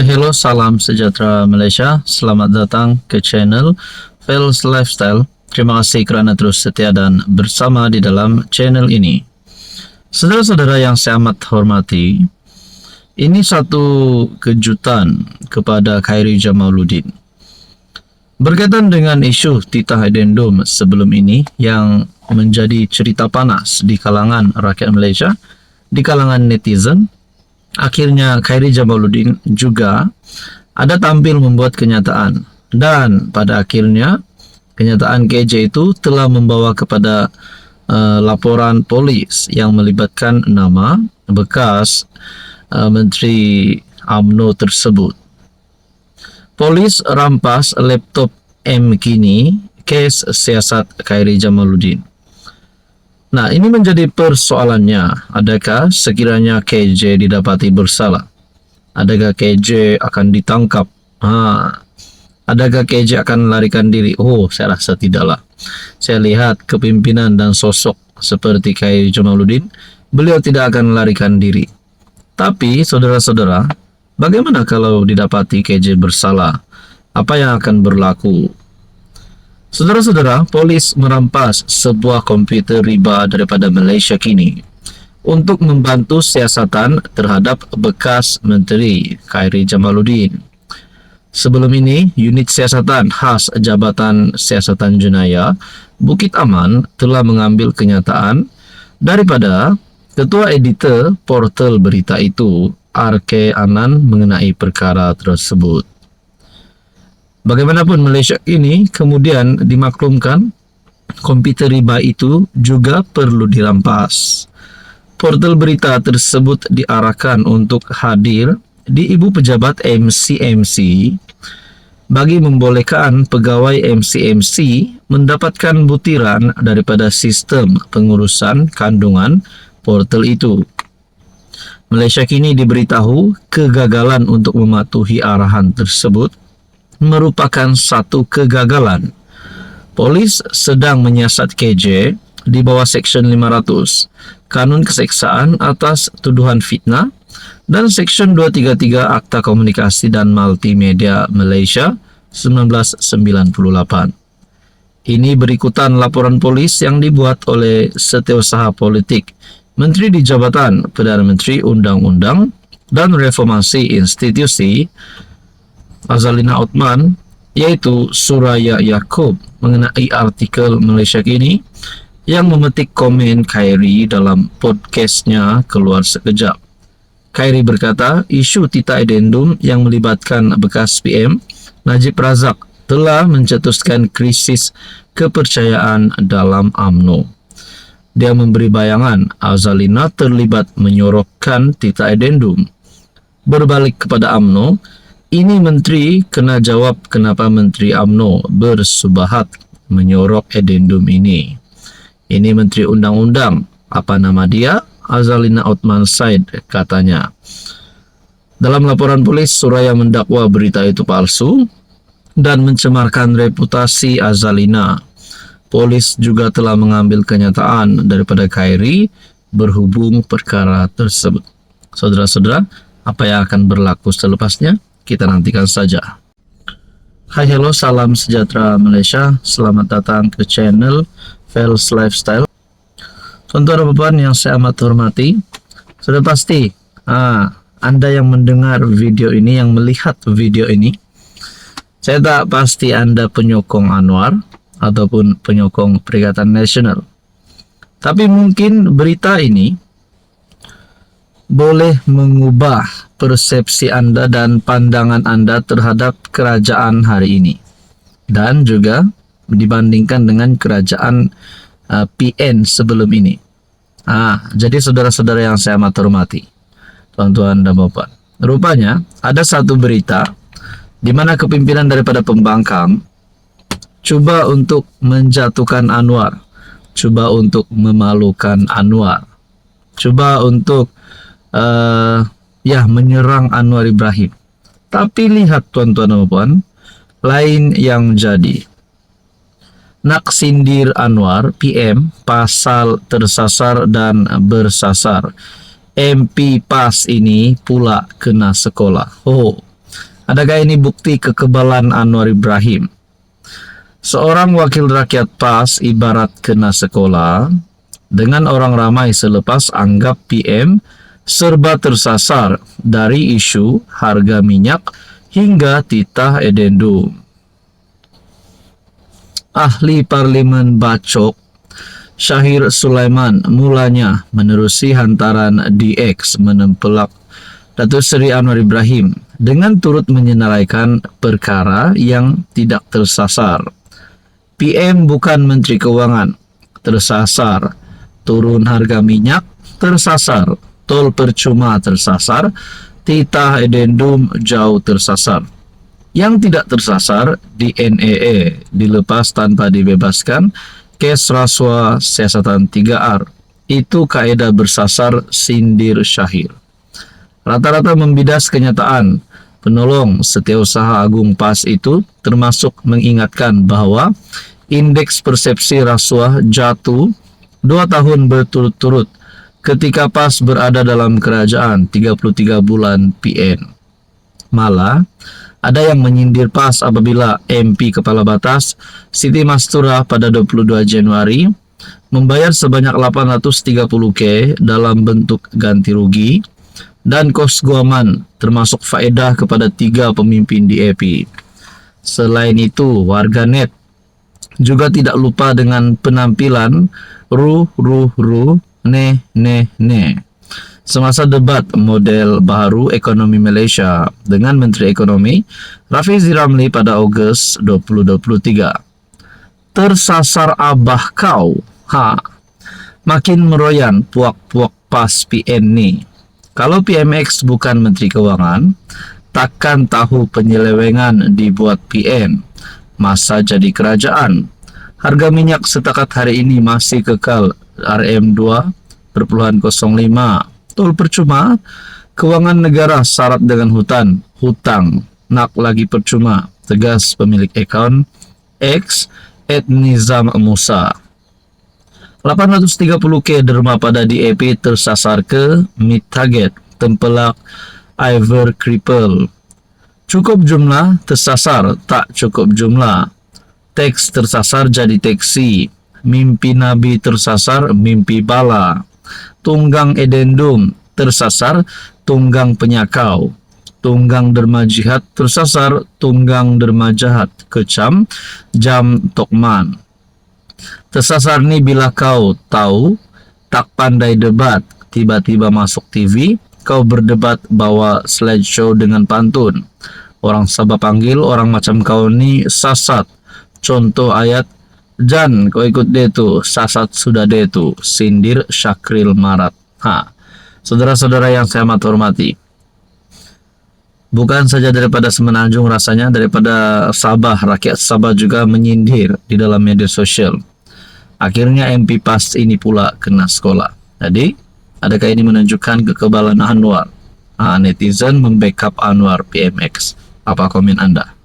Hello, salam sejahtera Malaysia. Selamat datang ke channel Fels Lifestyle. Terima kasih kerana terus setia dan bersama di dalam channel ini. Saudara-saudara yang saya amat hormati, ini satu kejutan kepada Khairy Jamaluddin. Berkaitan dengan isu titah addendum sebelum ini yang menjadi cerita panas di kalangan rakyat Malaysia, di kalangan netizen, akhirnya Khairy Jamaluddin juga ada tampil membuat kenyataan, dan pada akhirnya kenyataan KJ itu telah membawa kepada laporan polis yang melibatkan nama bekas Menteri UMNO tersebut. Polis rampas laptop M-Kini, kes siasat Khairy Jamaluddin. Nah, ini menjadi persoalannya. Adakah sekiranya KJ didapati bersalah? Adakah KJ akan ditangkap? Adakah KJ akan melarikan diri? Saya rasa tidaklah. Saya lihat kepimpinan dan sosok seperti Khairy Jamaluddin, beliau tidak akan melarikan diri. Tapi, saudara-saudara, bagaimana kalau didapati KJ bersalah? Apa yang akan berlaku? Saudara-saudara, polis merampas sebuah komputer riba daripada Malaysia Kini untuk membantu siasatan terhadap bekas Menteri Khairy Jamaluddin. Sebelum ini, unit siasatan khas Jabatan Siasatan Jenayah Bukit Aman telah mengambil kenyataan daripada ketua editor portal berita itu, RK Anan, mengenai perkara tersebut. Bagaimanapun, Malaysia ini kemudian dimaklumkan komputer riba itu juga perlu dirampas. Portal berita tersebut diarahkan untuk hadir di Ibu Pejabat MCMC bagi membolehkan pegawai MCMC mendapatkan butiran daripada sistem pengurusan kandungan portal itu. Malaysia Kini diberitahu kegagalan untuk mematuhi arahan tersebut merupakan satu kegagalan. Polis sedang menyiasat KJ di bawah Seksyen 500 Kanun Keseksaan atas tuduhan fitnah dan Seksyen 233 Akta Komunikasi dan Multimedia Malaysia 1998. Ini berikutan laporan polis yang dibuat oleh Setiausaha Politik Menteri di Jabatan Perdana Menteri Undang-Undang dan Reformasi Institusi Azalina Othman, yaitu Suraya Yaakob, mengenai artikel Malaysia Kini yang memetik komen Khairy dalam podcastnya Keluar Sekejap. Khairy berkata, isu titah addendum yang melibatkan bekas PM Najib Razak telah mencetuskan krisis kepercayaan dalam UMNO. Dia memberi bayangan Azalina terlibat menyorokkan titah addendum. Berbalik kepada UMNO, ini menteri kena jawab kenapa Menteri UMNO bersubahat menyorok addendum ini. Ini Menteri Undang-Undang, apa nama dia? Azalina Othman Said, katanya. Dalam laporan polis, Suraya mendakwa berita itu palsu dan mencemarkan reputasi Azalina. Polis juga telah mengambil kenyataan daripada Khairy berhubung perkara tersebut. Saudara-saudara, apa yang akan berlaku selepasnya? Kita nantikan saja. Hello, salam sejahtera Malaysia. Selamat datang ke channel Fels Lifestyle. Tuan-tuan dan puan yang saya amat hormati, sudah pasti Anda yang mendengar video ini, yang melihat video ini, saya tak pasti Anda penyokong Anwar ataupun penyokong Perikatan Nasional. Tapi mungkin berita ini boleh mengubah persepsi Anda dan pandangan Anda terhadap kerajaan hari ini, dan juga dibandingkan dengan kerajaan PN sebelum ini. Jadi saudara-saudara yang saya amat hormati, tuan-tuan dan puan, rupanya ada satu berita di mana kepimpinan daripada pembangkang cuba untuk menjatuhkan Anwar, cuba untuk memalukan Anwar, cuba untuk menyerang Anwar Ibrahim. Tapi lihat tuan-tuan dan puan, lain yang jadi. Nak sindir Anwar PM, pasal tersasar dan bersasar. MP PAS ini pula kena sekolah. Adakah ini bukti kekebalan Anwar Ibrahim? Seorang wakil rakyat PAS ibarat kena sekolah dengan orang ramai selepas anggap PM serba tersasar dari isu harga minyak hingga titah edendum. Ahli Parlimen Bacok Syahir Sulaiman mulanya menerusi hantaran DX menempelak Datuk Seri Anwar Ibrahim dengan turut menyenaraikan perkara yang tidak tersasar. PM bukan Menteri Keuangan, tersasar. Turun harga minyak, tersasar. Tol percuma, tersasar. Titah edendum, jauh tersasar. Yang tidak tersasar, di NEE, dilepas tanpa dibebaskan, kes rasuah siasatan 3R. Itu kaedah bersasar, sindir Syahir. Rata-rata membidas kenyataan. Penolong Setiausaha Agung PAS itu termasuk mengingatkan bahwa indeks persepsi rasuah jatuh 2 tahun berturut-turut ketika PAS berada dalam kerajaan 33 bulan PN. Malah, ada yang menyindir PAS apabila MP Kepala Batas Siti Mastura pada 22 Januari membayar sebanyak 830K dalam bentuk ganti rugi dan kos guaman termasuk faedah kepada 3 pemimpin DAP. Selain itu, warganet juga tidak lupa dengan penampilan ne semasa debat model baru ekonomi Malaysia dengan Menteri Ekonomi Rafizi Ramli pada Ogos 2023. Tersasar abah kau, makin meroyan puak-puak PAS PN ni. Kalau PMX bukan Menteri Keuangan, takkan tahu penyelewengan dibuat PN. Masa jadi kerajaan, harga minyak setakat hari ini masih kekal RM2,05. Tol percuma, keuangan negara syarat dengan hutang, nak lagi percuma, tegas pemilik akaun X @Nizam Musa. 830K derma pada DAP tersasar ke meet target, tempelak Iver Cripple. Cukup jumlah tersasar, tak cukup jumlah. Teks tersasar jadi teksi. Mimpi Nabi tersasar, mimpi bala. Tunggang edendum tersasar, tunggang penyakau. Tunggang derma jihad tersasar, tunggang derma jahat. Kecam, jam tokman. Tersasar ni bila kau tahu, tak pandai debat, tiba-tiba masuk TV, kau berdebat bawa slideshow dengan pantun. Orang Sabah panggil, orang macam kau ni sasat. Contoh ayat, Jan kau ikut dia tu, sasat sudah dia tu, sindir Syakril Marat. Saudara-saudara yang saya amat hormati, bukan saja daripada Semenanjung rasanya, daripada Sabah, rakyat Sabah juga menyindir di dalam media sosial. Akhirnya MP PAS ini pula kena sekolah. Jadi, adakah ini menunjukkan kekebalan Anwar? Netizen membackup Anwar PMX. Apa komen Anda?